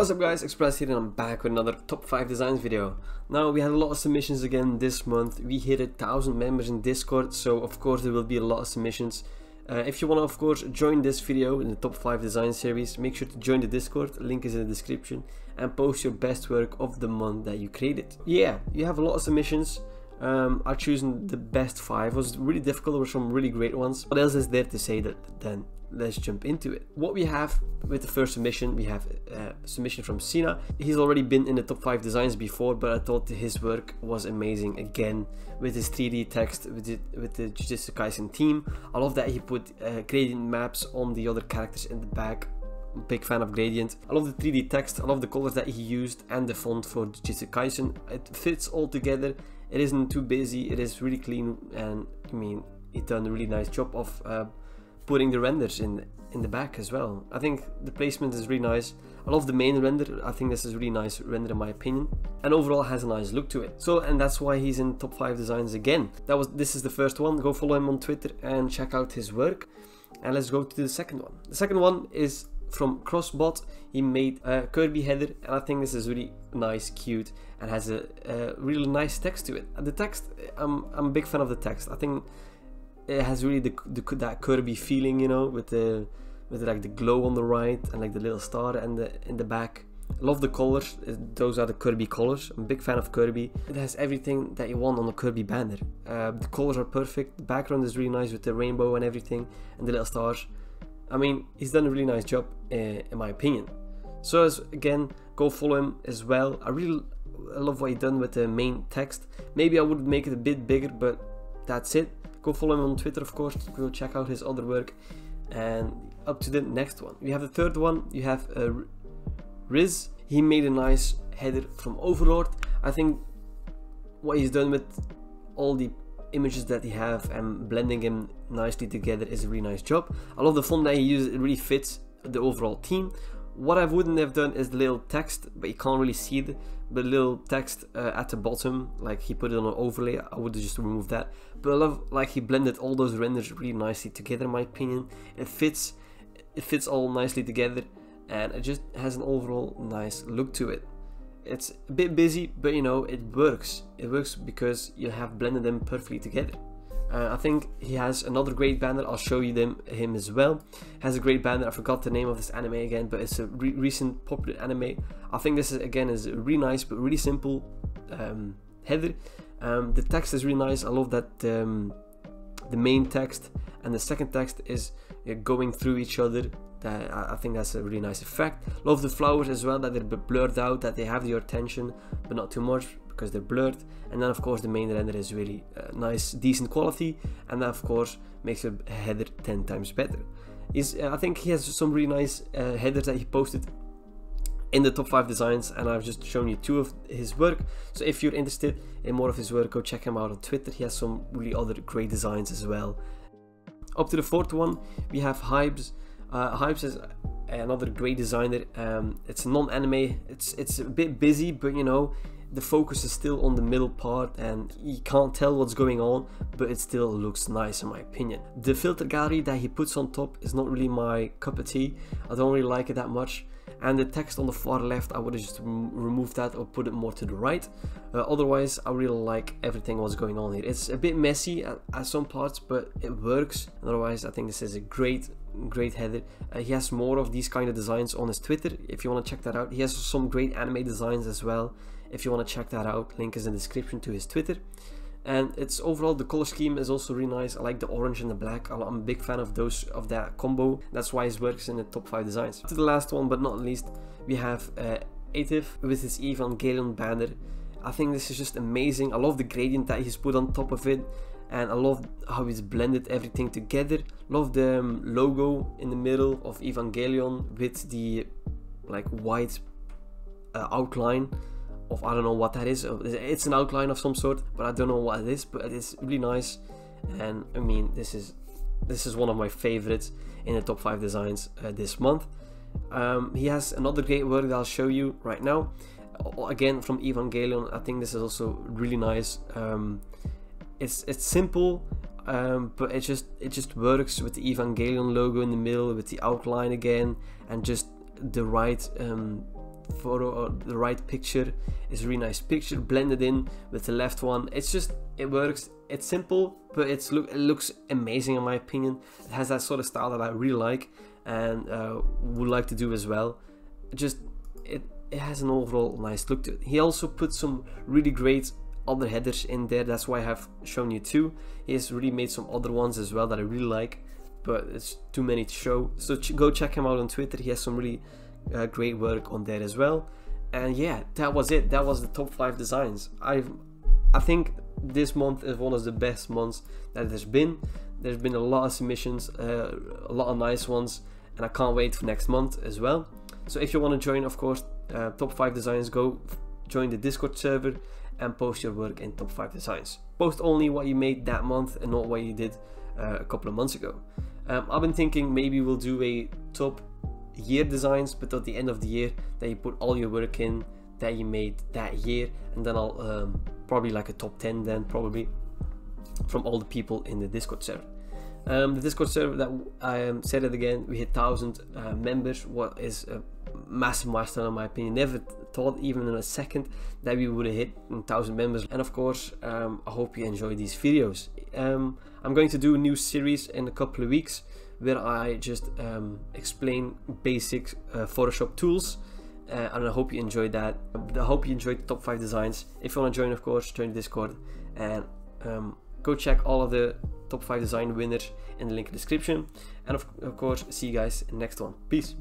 What's up guys, Express here and I'm back with another top 5 designs video. Now we had a lot of submissions again this month. We hit 1,000 members in Discord, so of course there will be a lot of submissions. If you want to of course join this video in the top 5 design series, make sure to join the Discord, link is in the description, and post your best work of the month that you created. Yeah, you have a lot of submissions. I chosen the best 5. It was really difficult, there were some really great ones. What else is there to say that then? Let's jump into it. What we have with the first submission, we have a submission from Sina. He's already been in the top 5 designs before, but I thought his work was amazing again with his 3D text with the Jujutsu Kaisen team. I love that he put gradient maps on the other characters in the back. Big fan of gradient. I love the 3D text, I love the colors that he used and the font for Jujutsu Kaisen. It fits all together. It isn't too busy, it is really clean, and I mean, he done a really nice job of putting the renders in the back as well. I think the placement is really nice. I love the main render. I think this is a really nice render in my opinion, and overall has a nice look to it. So, and that's why he's in top 5 designs again. This is the first one. Go follow him on Twitter and check out his work. And let's go to the second one. The second one is from Crossbot. He made a Kirby header, and I think this is really nice, cute, and has a really nice text to it. The text, I'm a big fan of the text. I think it has really that Kirby feeling, you know, with like the glow on the right and like the little star and in the back. I love the colors. Those are the Kirby colors. I'm a big fan of Kirby. It has everything that you want on a Kirby banner. The colors are perfect. The background is really nice with the rainbow and everything and the little stars. I mean, he's done a really nice job in my opinion. So again, go follow him as well. I love what he done with the main text. Maybe I would make it a bit bigger, but that's it. Go follow him on Twitter, of course. Go check out his other work. And up to the next one. We have the third one. You have Riz. He made a nice header from Overlord. I think what he's done with all the images that he have and blending them nicely together is a really nice job. I love the font that he used. It really fits the overall theme. What I wouldn't have done is the little text, but you can't really see it. But little text at the bottom, like he put it on an overlay, I would have just removed that. But I love like he blended all those renders really nicely together in my opinion. It fits all nicely together, and it just has an overall nice look to it. It's a bit busy, but you know, it works. It works because you have blended them perfectly together. I think he has another great banner. I'll show you him as well. Has a great banner. I forgot the name of this anime again, but it's a recent popular anime. I think this is a really nice but really simple header. The text is really nice. I love that the main text and the second text is going through each other. I think that's a really nice effect. Love the flowers as well, that they're blurred out, that they have your attention but not too much because they're blurred. And then of course the main render is really nice, decent quality, and that of course makes your header 10 times better. I think he has some really nice headers that he posted in the top 5 designs, and I've just shown you 2 of his work. So if you're interested in more of his work, go check him out on Twitter. He has some really other great designs as well. Up to the fourth one, we have Hibes. Hibes is another great designer. It's non-anime. It's a bit busy, but you know, the focus is still on the middle part and you can't tell what's going on, but it still looks nice in my opinion. The filter gallery that he puts on top is not really my cup of tea. I don't really like it that much. And the text on the far left, I would have just removed that or put it more to the right. Otherwise, I really like everything what's going on here. It's a bit messy at some parts, but it works. Otherwise, I think this is a great header. He has more of these kind of designs on his Twitter if you want to check that out. He has some great anime designs as well if you want to check that out. Link is in the description to his Twitter. And it's overall, the color scheme is also really nice. I like the orange and the black. I'm a big fan of that combo. That's why his work is in the top 5 designs. To the last one, but not least, we have Atif with his Evangelion banner. I think this is just amazing. I love the gradient that he's put on top of it, and I love how he's blended everything together. Love the logo in the middle of Evangelion with the like white outline of, I don't know what that is. It's an outline of some sort, but I don't know what it is, but it's really nice. And I mean, this is one of my favorites in the top 5 designs this month. He has another great work that I'll show you right now, again from Evangelion. I think this is also really nice. It's simple, but it just works with the Evangelion logo in the middle, with the outline again, and just the right photo or the right picture is a really nice picture blended in with the left one. It's just, it works. It's simple, but it looks amazing in my opinion. It has that sort of style that I really like and would like to do as well. It has an overall nice look to it. He also put some really great other headers in there. That's why I have shown you two. He has really made some other ones as well that I really like, but it's too many to show. So go check him out on Twitter. He has some really great work on there as well. And yeah, that was it. That was the top 5 designs. I think this month is one of the best months that there's been. There's been a lot of submissions, a lot of nice ones, and I can't wait for next month as well. So if you want to join, of course, top 5 designs, go join the Discord server and post your work in top 5 designs. Post only what you made that month and not what you did a couple of months ago. I've been thinking maybe we'll do a top year designs, but at the end of the year that you put all your work in that you made that year, and then I'll probably like a top 10 then probably from all the people in the Discord server. The Discord server, that I said it again, we hit 1,000 members, what is a massive milestone in my opinion. Never thought even in a second that we would have hit 1,000 members. And of course, I hope you enjoy these videos. I'm going to do a new series in a couple of weeks where I just explain basic Photoshop tools, and I hope you enjoyed that. I hope you enjoyed the top 5 designs. If you want to join, of course, join the Discord and go check all of the top 5 design winners in the link in the description. And of course, see you guys in the next one. Peace.